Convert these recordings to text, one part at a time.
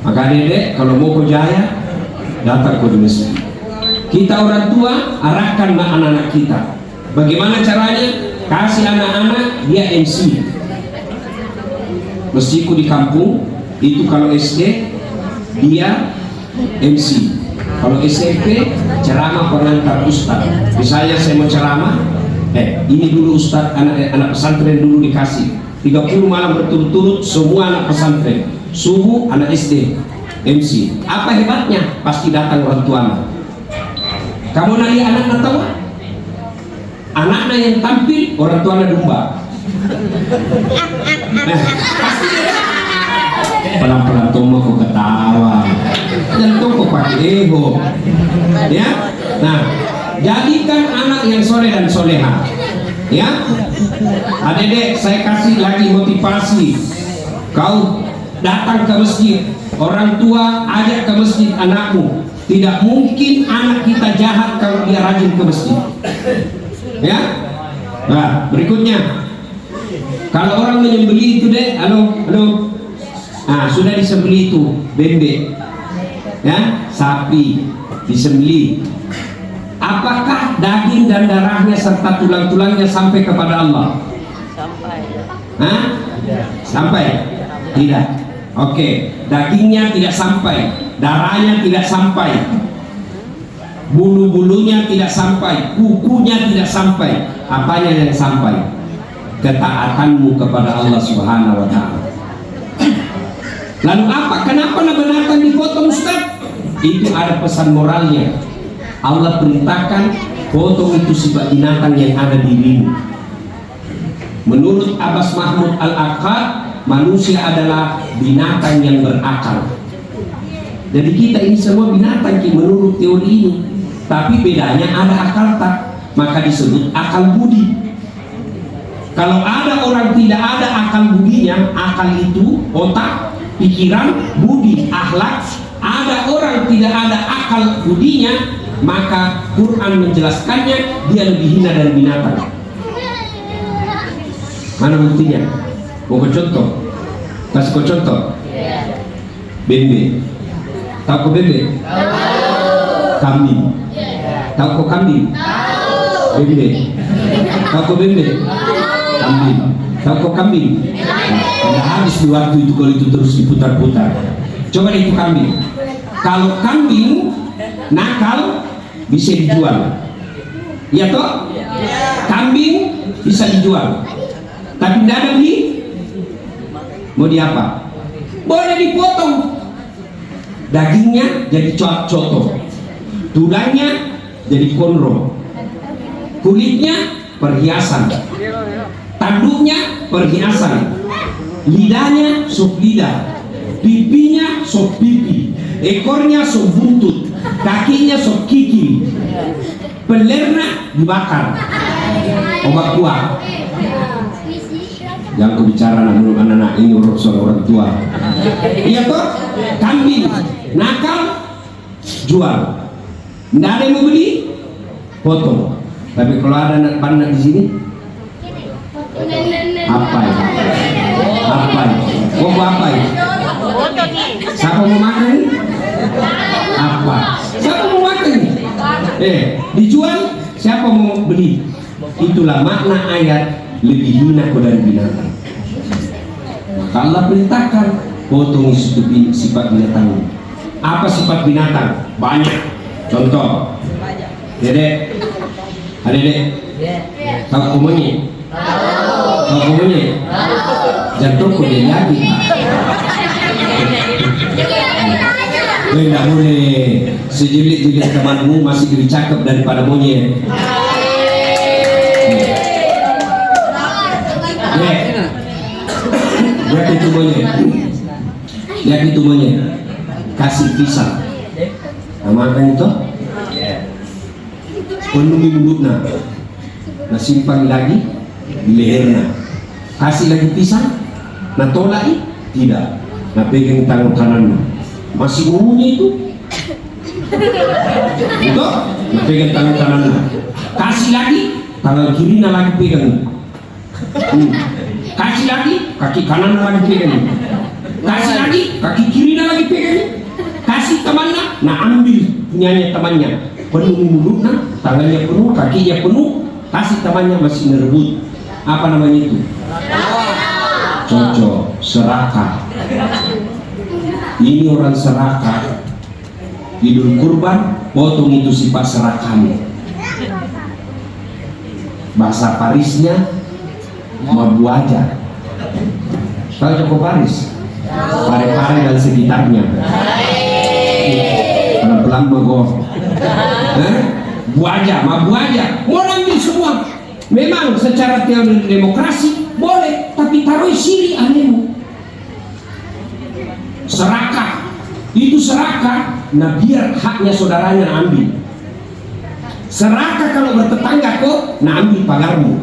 Maka dedek kalau mau ke Jaya datang ke masjid. Kita orang tua arahkan anak-anak kita. Bagaimana caranya? Kasih anak-anak dia MC. Mestiku di kampung itu kalau SD dia MC. Kalau SMP ceramah pengantar ustaz. Misalnya saya mau ceramah, ini dulu ustaz, anak pesantren dulu dikasih 30 malam berturut-turut semua anak pesantren. Subuh anak SD MC. Apa hebatnya? Pasti datang orang tuanya. Kamu nanya anak tahu? Anaknya yang tampil orang tuanya domba. Pasti pelan-pelan tomo kok ketawa. Dan tomo pakai ego. Ya. Nah, jadikan anak yang soleh dan soleha. Ya. Adek-adek, saya kasih lagi motivasi. Kau datang ke masjid, orang tua ajak ke masjid anakmu. Tidak mungkin anak kita jahat kalau dia rajin ke masjid. Ya. Nah, berikutnya, kalau orang menyembelih itu deh, halo, nah sudah disembelih itu bebek, ya, sapi disembelih. Apakah daging dan darahnya serta tulang-tulangnya sampai kepada Allah? Sampai. Hah? Sampai? Tidak. Oke, dagingnya tidak sampai, darahnya tidak sampai, bulu-bulunya tidak sampai, kukunya tidak sampai. Apanya yang sampai? Ketaatanmu kepada Allah Subhanahu wa Ta'ala. Lalu apa? Kenapa binatang dipotong, Ustaz? Itu ada pesan moralnya. Allah perintahkan potong itu sifat binatang yang ada di dirimu. Menurut Abbas Mahmud Al-Aqad, manusia adalah binatang yang berakal. Jadi kita ini semua binatang menurut teori ini. Tapi bedanya ada akal tak, maka disebut akal budi. Kalau ada orang tidak ada akal budinya, akal itu otak, pikiran, budi, akhlak. Ada orang tidak ada akal budinya, maka Quran menjelaskannya dia lebih hina dari binatang. Mana buktinya? Mau ke contoh? Kasih ke contoh. Bebek. Tahu kok bebek? Kambing. Tahu kok kambing? Bebek. Tahu kok bebek? Kambing. Tahu kok kambing? Tidak habis di waktu itu kalau itu terus diputar-putar. Coba itu kambing. Kalau kambing nakal bisa dijual. Iya toh? Kambing bisa dijual. Tapi tidak ada beli. Mau diapa? Boleh dipotong. Dagingnya jadi coto, tulangnya jadi konro, kulitnya perhiasan, tanduknya perhiasan, lidahnya sop lidah, pipinya sop pipi, ekornya sop buntut, kakinya sop kiki, pelernya dibakar. Obat kuah. Yang aku bicara anak-anak ini urusan orang tua. Iya toh? Kambing nakal jual. Nggak ada yang mau beli, potong. Tapi kalau ada anak bandar di sini, apa ya? Apa ya? Kok apa ya? Siapa mau makan? Apa? Siapa mau makan? Dijual, siapa mau beli? Itulah makna ayat lebih hina kau dari binatang. Maka Allah perintahkan potong sifat binatang. Apa sifat binatang? Banyak. Contoh, dedek, adek, tahu monyet? Tahu monyet? Jantung kau dia lagi. Tidak boleh. Sejelit-jelit temanmu masih lebih cakep daripada monyet. Lihat itu monyet. Lihat itu monyet. Kasih pisang. Nah, makan itu penuhi mulutnya. Nah, simpan lagi di lehernya. Kasih lagi pisang. Nah, tolak tidak. Nah, pegang tangan kanannya. Masih ngomongnya itu. Itu. Nah, pegang tangan kanannya. Kasih lagi. Tangan kirinya lagi pegang. Kasih lagi, kaki kanan lagi pegang. Kasih lagi, kaki kiri lagi pegang. Nah ambil punyanya temannya, penuh mulutnya, tangannya penuh, kakinya penuh, kasih temannya masih merebut. Apa namanya itu? Cocok, serakah. Ini orang serakah. Idul kurban, potong itu sifat serakahnya. Bahasa Parisnya mabuaja. Tahu Joko Paris? Pare-pare dan sekitarnya. Pelan-pelan begoh. Buaja, mabuaja, mau ambil semua. Memang secara teori demokrasi boleh, tapi taruh siri anehmu. Serakah, itu serakah. Nah biar haknya saudaranya ambil. Serakah kalau bertetangga kok, nah ambil pagarmu.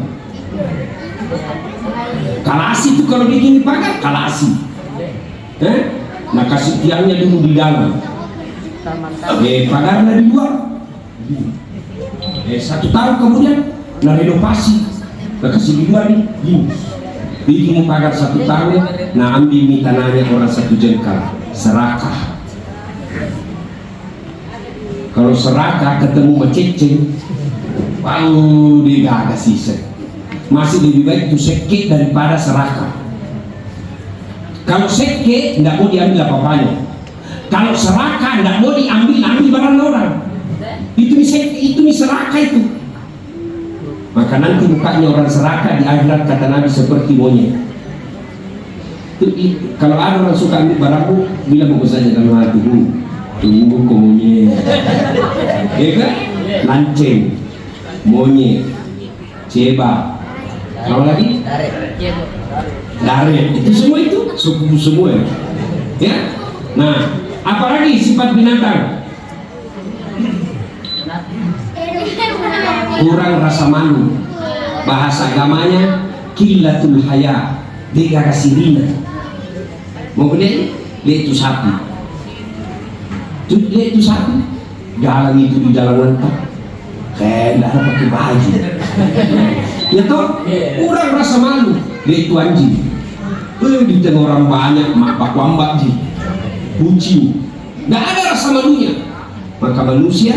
Kalasi itu kalau bikin pagar, kalasi. Nah kasih tiangnya dulu di dalam. Pagarnya di luar. 1 tahun kemudian, nah renovasi. Nah kasih di luar nih, gini. Bikin pagar 1 tahun, nah ambil nih tanahnya orang 1 jengkal. Serakah. Kalau serakah ketemu maceceng, wow dia gak sisa. Masih lebih baik itu seke daripada serakah. Kalau seke nggak mau diambil apa-apanya. Kalau serakah nggak mau diambil barang orang. Itu serakah itu. Maka nanti mukanya orang serakah di akhirat kata Nabi seperti monyet. Kalau ada orang suka ambil barangmu, bilang bagus saja dalam hati, tunggu ke monyet. Ya kan? Lanceng, monyet, ceba. Apa lagi? Daret. Itu semua itu suku semua. Ya. Nah, apalagi sifat binatang? Kurang rasa malu. Bahasa agamanya qillatul haya. Dia kasih rina. Mau lihat itu sapi. Lihat itu sapi. Jalan itu di jalan lengkap. Kayak tidak ada pakai baju. Ya toh, kurang rasa malu. Dia itu anjing. Di tengah orang banyak, mak wambak ji, kucing. Nggak ada rasa malunya. Maka manusia,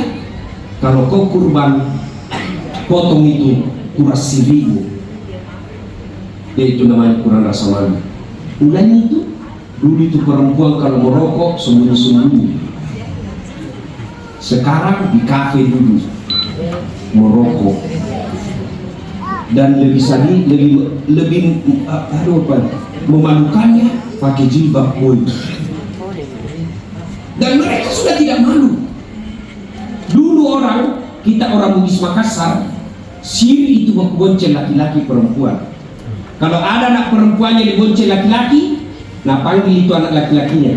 kalau kau kurban, potong itu kuras sirimu. Itu namanya kurang rasa malu. Ulangnya itu, dulu itu perempuan kalau merokok sembunyi-sembunyi. Sekarang di kafe dulu merokok. Dan lebih memalukannya pakai jilbab pun. Dan mereka sudah tidak malu. Dulu kita orang Bugis Makassar, siri itu bonceng laki-laki perempuan. Kalau ada anak perempuannya dibonceng laki-laki, nah panggil itu anak laki-lakinya.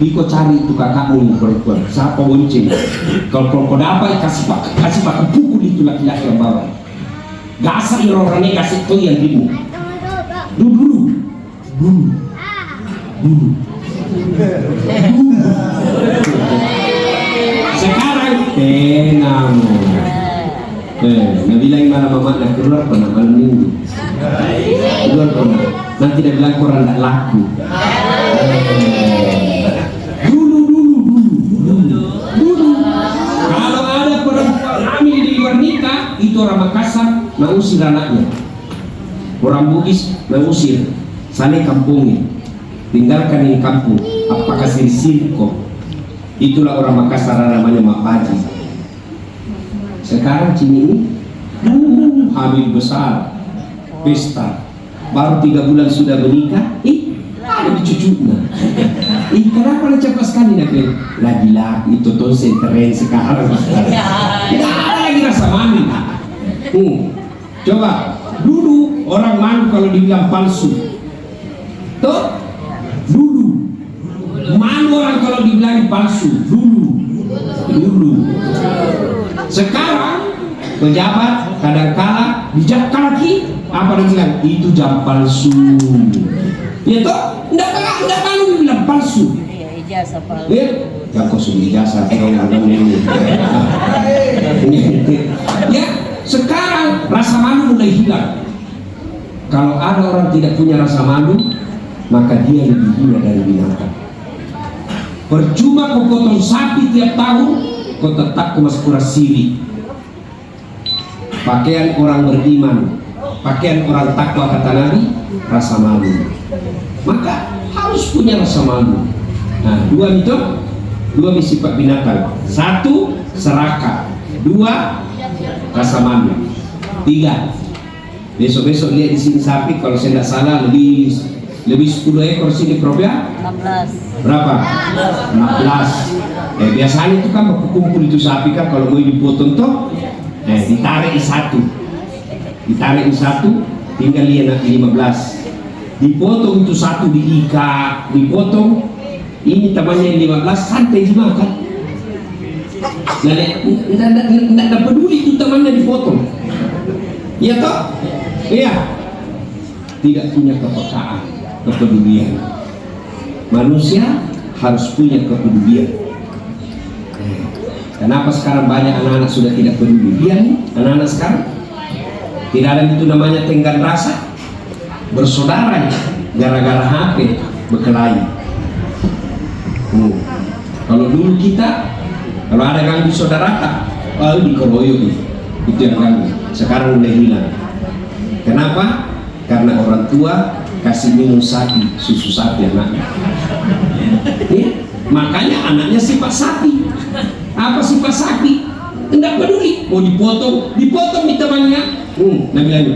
Iko cari itu kakakmu yang perempuan, siapa bonceng? Kalau kau dapat kasih pakai pukul itu laki-laki yang bawa. Gasa orangnya kasih tuh yang dimu. Dulu. Sekarang tenang. Nabilang mana mama nak keluar pernah malam minggu. Keluar pernah. Nanti dia bilang korang tak laku. Dulu. Kalau ada perempuan hamil di luar nikah, itu orang Makassar mengusir anaknya. Orang Bugis mengusir. Sana kampungnya. Tinggalkan ini kampung. Apakah sirko? Itulah orang Makassar namanya Mapaji. Sekarang Cini ini hamil besar, pesta. Baru 3 bulan sudah menikah. Ada cucunya. Kenapa cepat sekali nak? Lagi-lagi itu tuh senteren sekarang. Tidak ada lagi rasa malu. Coba dulu orang malu kalau dibilang palsu. Tuh dulu malu orang kalau dibilang palsu. Dulu. Sekarang pejabat kadang-kala bijak lagi apa dia bilang itu jam palsu. Ya toh, enggak malu bilang palsu. Ijazah palsu. Yang kosong ijazah ya, sekarang rasa malu mulai hilang. Kalau ada orang tidak punya rasa malu, maka dia lebih hina dari binatang. Percuma kau potong sapi tiap tahun, kau tetap kau masih kurang siri. Pakaian orang beriman, pakaian orang takwa kata Nabi, rasa malu. Maka harus punya rasa malu. Nah, dua sifat binatang. Satu, serakah. Dua, rasa malu. Tiga, besok-besok lihat di sini sapi, kalau saya tidak salah lebih 10 ekor sini, Prof ya? 16. Berapa? 16. Biasanya itu kan berkumpul itu sapi kan, kalau mau dipotong toh, ditarik satu, tinggal lihat 15. Dipotong itu satu, diikat, dipotong. Ini temannya 15, santai dimakan. Nggak peduli itu temannya dipotong. Iya toh? Iya. Tidak punya kepekaan, kepedulian. Manusia harus punya kepedulian. Kenapa sekarang banyak anak-anak sudah tidak peduli? Iya nih, anak-anak sekarang tidak ada itu namanya tenggang rasa, bersaudara gara-gara HP berkelahi. Kalau dulu kita, kalau ada ganggu saudara, dikeroyok itu yang ganggu. Sekarang udah hilang. Kenapa? Karena orang tua kasih minum sapi, susu sapi anaknya. Ya, makanya anaknya sifat sapi. Apa sifat sapi? Tidak peduli, mau dipotong di temannya. Nabi lagi,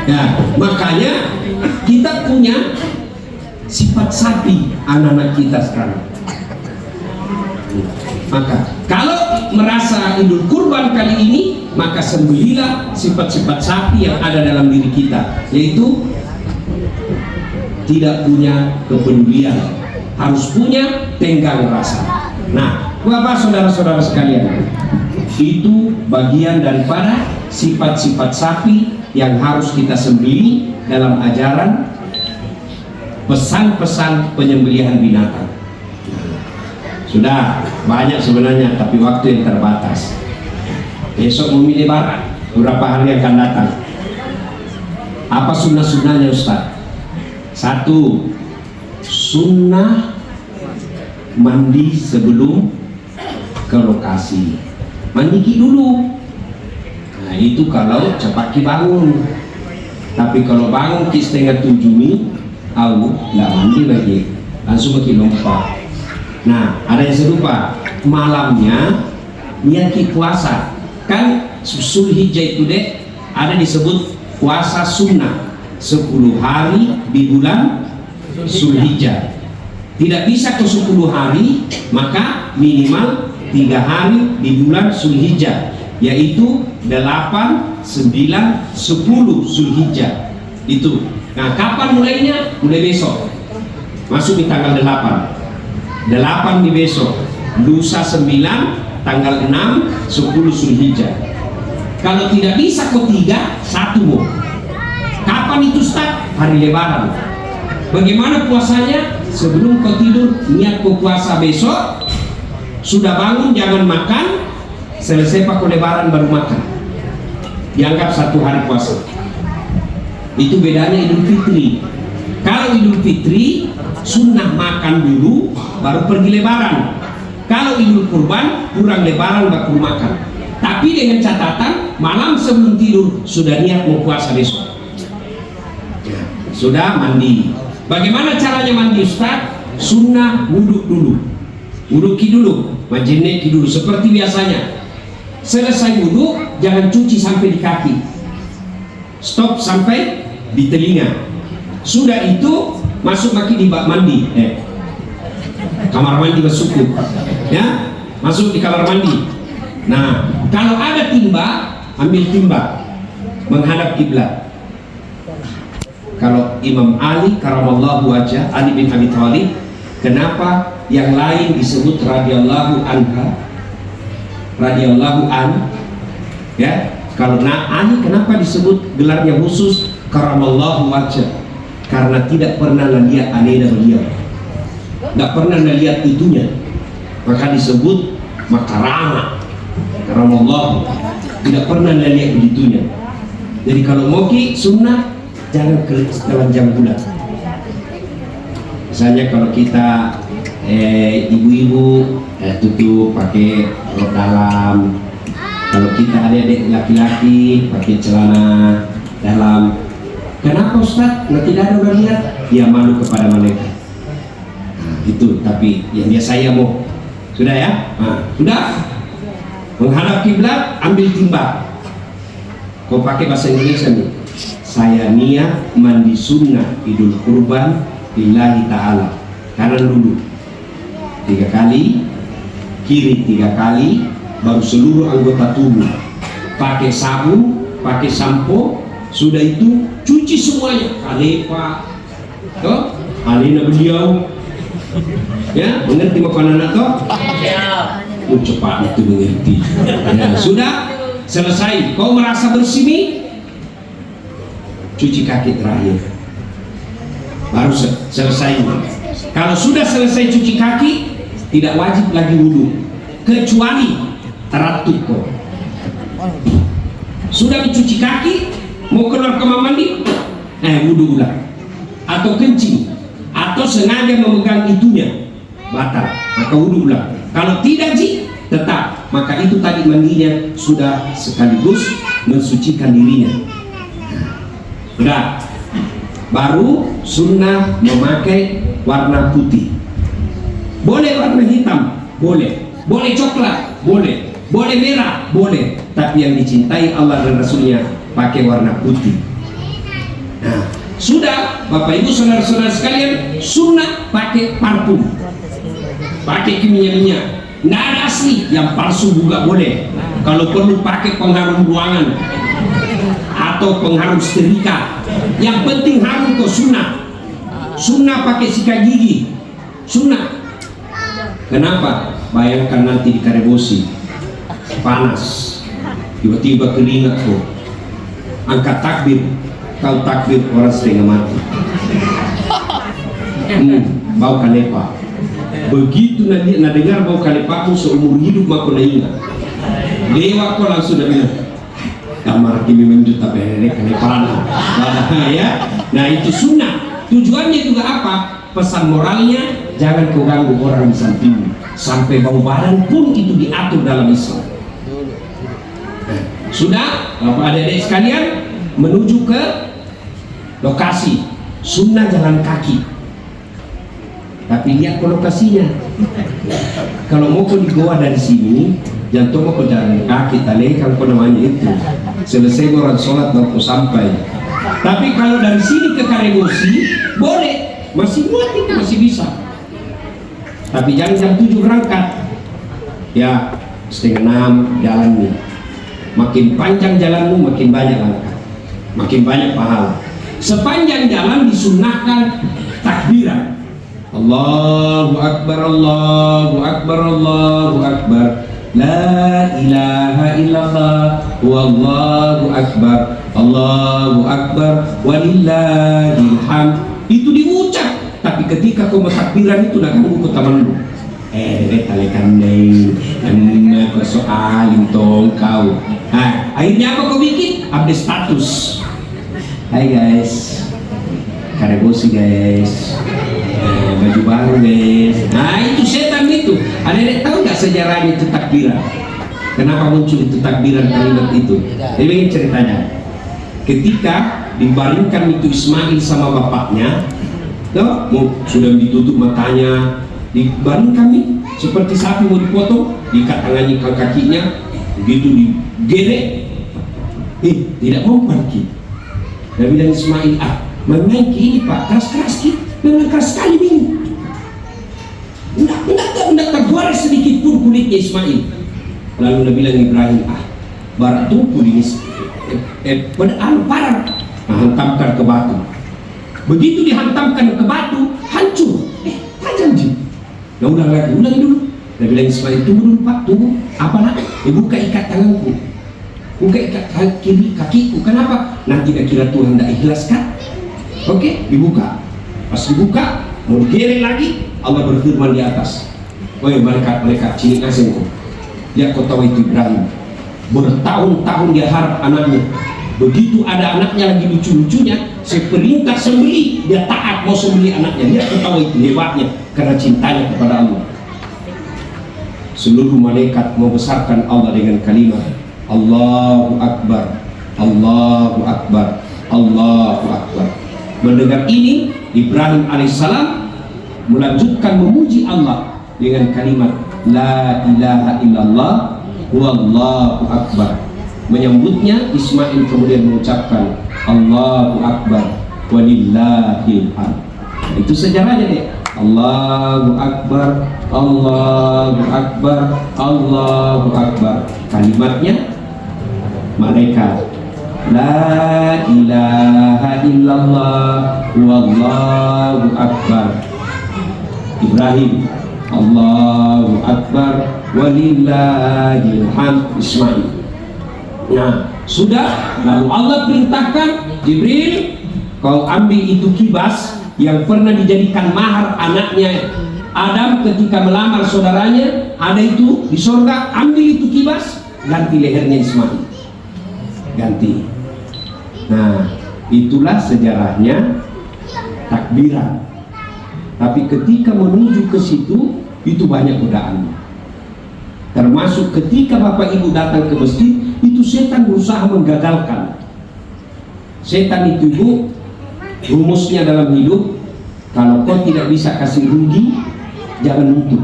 ya, makanya kita punya sifat sapi anak-anak kita sekarang. Maka kalau merasa Idul Kurban kali ini, maka sembelilah sifat-sifat sapi yang ada dalam diri kita, yaitu tidak punya kepedulian, harus punya tenggang rasa. Nah, Bapak saudara-saudara sekalian, itu bagian daripada sifat-sifat sapi yang harus kita sembelih dalam ajaran pesan-pesan penyembelihan binatang. Sudah banyak sebenarnya, tapi waktu yang terbatas. Besok memilih Lebaran, beberapa hari yang akan datang. Apa sunnah-sunnahnya Ustaz? Satu, sunnah mandi sebelum ke lokasi. Mandi dulu. Nah itu kalau cepat bangun. Tapi kalau bangun ki 6:30 nih, nggak mandi lagi, langsung ke lompat. Nah, ada yang serupa, malamnya niat puasa. Kan Zulhijjah itu deh ada disebut puasa sunnah 10 hari di bulan Zulhijjah. Tidak bisa ke 10 hari, maka minimal 3 hari di bulan Zulhijjah, yaitu 8, 9, 10 Zulhijjah. Itu. Nah, kapan mulainya? Mulai besok. Masuk di tanggal 8 di besok, lusa 9, tanggal 6, 10 Zulhijjah. Kalau tidak bisa ke 3, 1 kapan itu start? Hari Lebaran. Bagaimana puasanya? Sebelum kau tidur niat kau puasa besok, sudah bangun jangan makan, selesai pakai Lebaran baru makan, dianggap 1 hari puasa. Itu bedanya Idul Fitri. Kalau Idul Fitri sunnah makan dulu baru pergi Lebaran. Kalau Idul Kurban kurang Lebaran baru makan. Tapi dengan catatan malam sebelum tidur sudah niat mau puasa besok. Sudah mandi. Bagaimana caranya mandi Ustaz? Sunnah wudhu dulu. Wudhu dulu, majenek dulu seperti biasanya. Selesai wudhu jangan cuci sampai di kaki. Stop sampai di telinga. Sudah itu masuk lagi di bak mandi, kamar mandi bersuku, ya, masuk di kamar mandi. Nah, kalau ada timba, ambil timba, menghadap kiblat. Kalau Imam Ali karamallahu wajah, Ali bin Abi Thalib, kenapa yang lain disebut radhiyallahu anha, radhiyallahu an, ya? Karena Ali kenapa disebut gelarnya khusus karamallahu wajah? Karena tidak pernah lihat aneh beliau, nggak pernah lihat itunya, maka disebut makarama, karamallahu, tidak pernah lihat begitunya. Jadi kalau moki sunnah jangan telanjang bulat. Misalnya kalau kita ibu-ibu tutup pakai rok dalam, kalau kita adik-adik laki-laki pakai celana dalam. Kenapa Ustaz? Nah, tidak ada orang lihat, dia malu kepada malaikat. Nah, itu. Tapi yang dia saya mau sudah ya, sudah menghadap kiblat, ambil timbang. Kau pakai bahasa Indonesia nih, saya niat mandi sunnah idul kurban lillahi ta'ala. Kanan dulu 3 kali, kiri 3 kali, baru seluruh anggota tubuh. Pakai sabun, pakai sampo, sudah itu cuci semuanya. Kalepa, toh, alina beliau, ya, mengerti makanan atau? Cepat itu mengerti. Ya, sudah selesai. Kau merasa bersih nih, cuci kaki terakhir, baru selesai. Kalau sudah selesai cuci kaki, tidak wajib lagi wudhu, kecuali teratur kok. Sudah mencuci kaki, mau keluar kamar mandi, wudhu ulang, atau kencing, atau sengaja memegang itunya, batal, maka wudhu ulang. Kalau tidak tetap, maka itu tadi mandinya sudah sekaligus mensucikan dirinya. Sudah, baru sunnah memakai warna putih. Boleh warna hitam, boleh coklat, boleh merah, boleh. Tapi yang dicintai Allah dan Rasulnya pakai warna putih. Nah, sudah Bapak Ibu saudara-saudara sekalian, sunnah pakai parfum, pakai minyak-minyak. Nggak ada asli, yang palsu juga boleh. Kalau perlu pakai pengharum ruangan atau pengharum setrika. Yang penting harum kok sunnah. Sunnah pakai sikat gigi, sunnah. Kenapa? Bayangkan nanti di Karebosi panas, tiba-tiba keringat kok. Angkat takbir, kau takbir orang setengah mati. Bau kalepa. Begitu nak dengar bau kalepaku seumur hidup aku nak ingat. Dewa kau langsung nak bilang, kamar kimi menjuta berere kalepana. Ya, nah itu sunnah. Tujuannya juga apa? Pesan moralnya, jangan kau ganggu orang di sampingmu. Sampai bau badan pun itu diatur dalam Islam. Nah, sudah, Bapak adik-adik sekalian, menuju ke lokasi. Sunnah jalan kaki. Tapi lihat ke lokasinya. Kalau mau kau di goa dari sini, jangan tunggu kau jalan kaki, kalau kau namanya itu. Selesai orang sholat baru kau sampai. Tapi kalau dari sini ke Karebosi, boleh, masih muat itu, masih bisa. Tapi jangan jam 7 berangkat. Ya, 5:30 jalan nih. Makin panjang jalanmu, makin banyak langkah, makin banyak pahala. Sepanjang jalan disunnahkan takbiran. Allahu Akbar, Allahu Akbar, Allahu Akbar, la ilaha illallah, wallahu akbar, Allahu Akbar, walillahil hamd. Itu diucap, tapi ketika kau takbiran itu nak ganggu kau taman lu. Talekan deh, karena kau soalin tong kau. Nah, akhirnya apa kau bikin? Update status. Hai guys, Karebosi guys, baju baru guys. Nah itu setan itu. Ada tahu nggak sejarahnya itu takbiran? Kenapa muncul itu takbiran kalimat itu? Ini ingin ceritanya. Ketika dibaringkan itu Ismail sama bapaknya, toh, sudah ditutup matanya, dibaringkan nih seperti sapi mau dipotong, diikat tangannya ke kakinya, begitu digerek, tidak mau pergi. Dan bilang Ismail, main ini pak, keras-keras gitu, memang keras sekali ini. Tidak tergores sedikit pun kulitnya Ismail. Lalu Nabi bilang Ibrahim, barat tumpul ini, parah, hantamkan ke batu. Begitu dihantamkan ke batu, hancur. Tajam ji. Nah ulangi dulu. Nabi bilang Ismail, tunggu dulu pak, tunggu. Apa nak? Buka ikat tanganku, buka ikat kakiku. Kenapa? Nanti kira Tuhan tidak ikhlaskan. Oke, dibuka. Pas dibuka, mau digerek lagi, Allah berfirman di atas. Malaikat cilik asingku. Lihat kau tahu itu Ibrahim. Bertahun-tahun dia harap anaknya. Begitu ada anaknya lagi lucu-lucunya, saya perintah sembelih, dia taat mau sembelih anaknya. Dia ketawa itu hebatnya karena cintanya kepada Allah. Seluruh malaikat membesarkan Allah dengan kalimat Allahu Akbar, Allahu Akbar, Allahu Akbar. Mendengar ini, Ibrahim alaihissalam melanjutkan memuji Allah dengan kalimat La ilaha illallah wallahu akbar. Menyambutnya, Ismail kemudian mengucapkan Allahu Akbar walillahil hamd. Itu sejarahnya deh. Allahu Akbar, Allahu Akbar, Allahu Akbar. Kalimatnya malaikat La ilaha illallah wallahu akbar. Ibrahim Allahu Akbar walillahil hamd. Ismail. Nah, sudah, lalu Allah perintahkan Jibril, kau ambil itu kibas yang pernah dijadikan mahar anaknya Adam ketika melamar saudaranya, ada itu di surga, ambil itu kibas, ganti lehernya Ismail, ganti. Nah, itulah sejarahnya takbiran. Tapi ketika menuju ke situ, itu banyak godaan. Termasuk ketika Bapak Ibu datang ke masjid, itu setan berusaha menggagalkan. Setan itu Bu, rumusnya dalam hidup, kalau kau tidak bisa kasih rugi, jangan nuntut.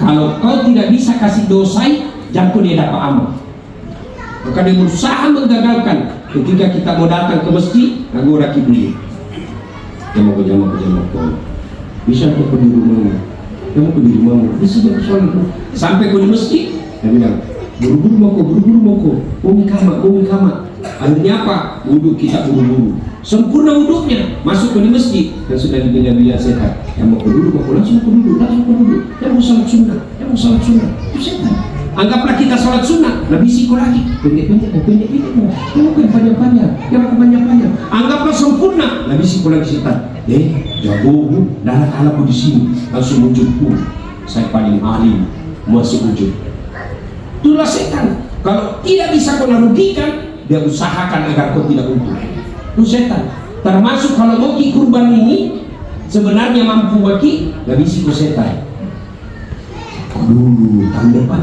Kalau kau tidak bisa kasih dosai, jangan kau dia dapat amal. Maka dia berusaha menggagalkan. Ketika kita mau datang ke masjid, aku raki dulu. Jamak. Bisa kau di rumahmu. Kamu di rumahmu. Bisa soal. Sampai kau di masjid, dia bilang, buru-buru mau kama. Akhirnya apa? Wudhu kita buru-buru. Sempurna wudhunya, masuk ke masjid dan sudah dibina-bina setan. Yang mau dulu, langsung ke dulu. Yang mau salat sunnah, itu setan. Anggaplah kita sholat sunnah, lebih siko lagi, pendek-pendek, yang panjang. Anggaplah sempurna, lebih siko lagi setan. Jago, darah kalaku di sini, langsung wujudku. Saya paling alim, masuk wujud. Itulah setan. Kalau tidak bisa kau merugikan, dia usahakan agar kau tidak untung. Itu setan. Termasuk kalau mau kurban ini, sebenarnya mampu bagi, lebih siko setan. Dulu tahun depan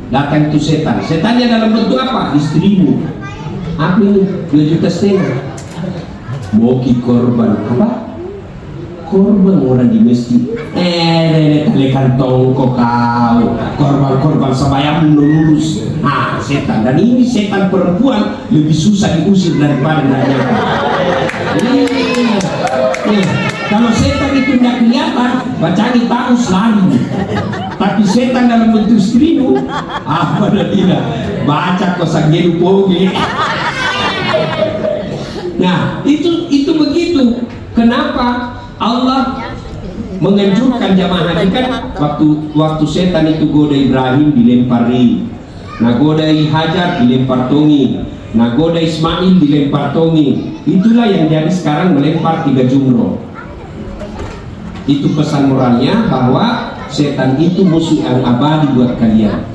datang itu setannya dalam bentuk apa? Istrimu. Apa ini? 2,5 juta. Mau korban apa? Korban orang di masjid. Lekan tongko kau. Korban sebayang lurus. Setan. Dan ini setan perempuan lebih susah diusir daripada nanya. Kalau setan itu tidak kelihatan, bacaan tahu selalu. Tapi setan dalam bentuk istrimu, apa tidak? Baca kosak gelu poge. Nah, itu begitu. Kenapa Allah menganjurkan jamaah haji? Kan waktu setan itu goda Ibrahim dilempari, nah goda Hajar dilempar tongi, nah goda Ismail dilempar tongi. Itulah yang jadi sekarang melempar 3 jumroh. Itu pesan moralnya bahwa setan itu musuh yang abadi buat kalian.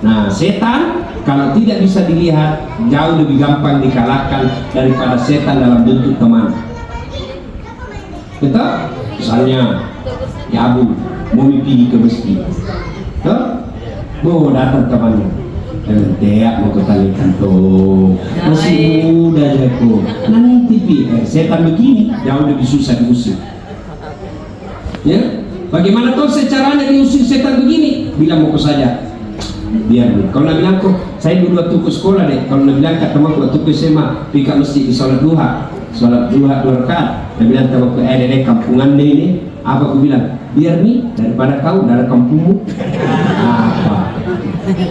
Nah, setan kalau tidak bisa dilihat jauh lebih gampang dikalahkan daripada setan dalam bentuk teman. Betul? Misalnya, ya Abu mau pergi ke masjid, mau datang temannya, dia mau ketalikan tuh, masih muda ya kok. Nanti setan begini jauh lebih susah diusir. Ya, bagaimana tuh caranya diusir setan begini? Bilang mau saja, biar nih. Kalau nak bilang kok, saya dulu waktu ke sekolah deh. Kalau nak bilang kat temanku waktu ke SMA, pergi ke masjid di sholat duha 2 rakaat. Dia bilang temanku, deh kampungan deh ini. Apa aku bilang? Biar nih daripada kau dari kampungmu. Apa?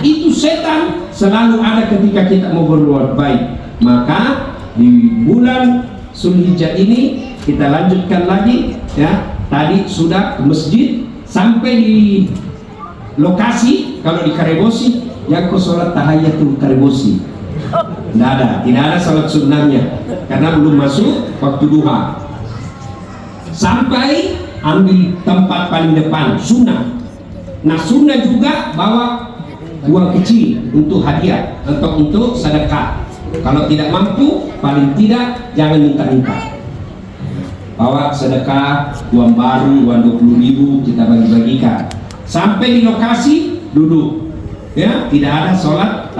Itu setan selalu ada ketika kita mau berbuat baik. Maka di bulan Zulhijjah ini kita lanjutkan lagi ya. Tadi sudah ke masjid sampai di lokasi. Kalau di Karebosi yang kau sholat tahiyatul Karebosi tidak ada sholat sunnahnya karena belum masuk waktu duha. Sampai ambil tempat paling depan sunnah. Nah sunnah juga bawa uang kecil untuk hadiah atau untuk sedekah. Kalau tidak mampu, paling tidak jangan minta-minta. Bawa sedekah, uang baru, uang 20.000 kita bagi-bagikan. Sampai di lokasi, duduk. Ya, tidak ada sholat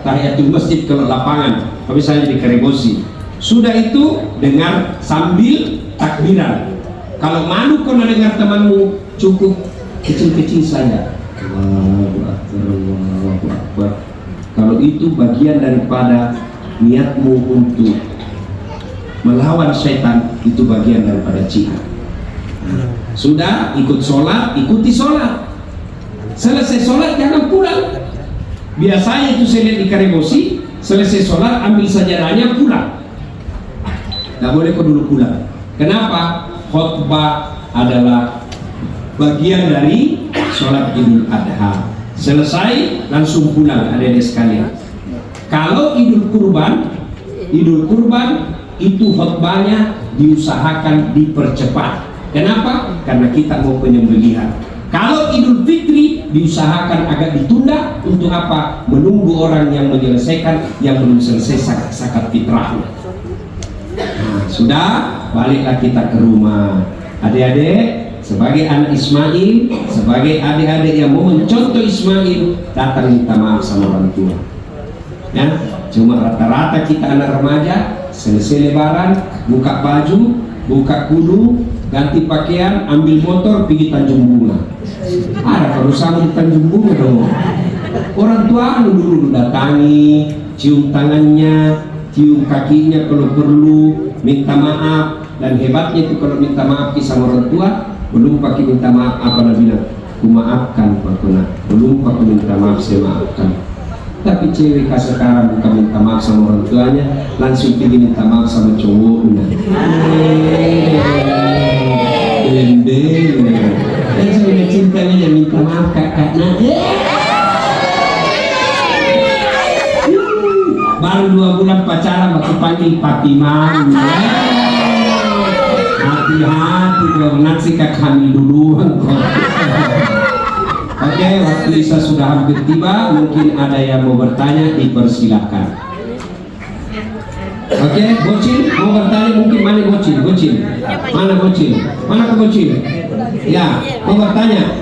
tahiyatul masjid ke lapangan, misalnya di Karebosi. Sudah itu dengar sambil takbiran. Kalau malu kau dengar temanmu, cukup kecil-kecil saja. Allahu Akbar, Allahu Akbar. Kalau itu bagian daripada niatmu untuk melawan syaitan, itu bagian daripada jihad. Sudah ikut sholat, ikuti sholat. Selesai sholat jangan pulang. Biasanya itu saya lihat di Karebosi, selesai sholat ambil sajadahnya pulang. Nggak boleh kau dulu pulang. Kenapa? Khotbah adalah bagian dari sholat Idul Adha. Selesai langsung pulang, adik-adik sekalian. Kalau Idul Kurban itu khotbahnya diusahakan dipercepat. Kenapa? Karena kita mau penyembelihan. Kalau Idul Fitri diusahakan agak ditunda. Untuk apa? Menunggu orang yang menyelesaikan yang belum selesai zakat fitrahnya. Nah, sudah, baliklah kita ke rumah. Adik-adik, sebagai anak Ismail, sebagai adik-adik yang mau mencontoh Ismail, datang minta maaf sama orang tua. Ya, cuma rata-rata kita anak remaja selesai lebaran, buka baju, buka kudu, ganti pakaian, ambil motor, pergi Tanjung Bunga. Ada kalau sama di Tanjung Bunga dong. Orang tua dulu datangi, cium tangannya, cium kakinya kalau perlu, minta maaf. Dan hebatnya itu kalau minta maaf sama orang tua, belum pakai minta maaf apa nak bilang, ku maafkan Pak Kuna, belum pakai minta maaf, saya maafkan. Tapi cewek sekarang bukan minta maaf sama orang tuanya, langsung pergi minta maaf sama cowoknya. Dan sudah cintanya dia minta maaf kakaknya. Baru 2 bulan pacaran aku panggil papi mam. Hati-hati kalau nanti kami duluan. Oke, waktu Isa sudah hampir tiba. Mungkin ada yang mau bertanya, dipersilakan. Oke, Bocil mau bertanya, mungkin mana Bocil? Mana Bocil? Mana ke Bocil? Ya, mau bertanya.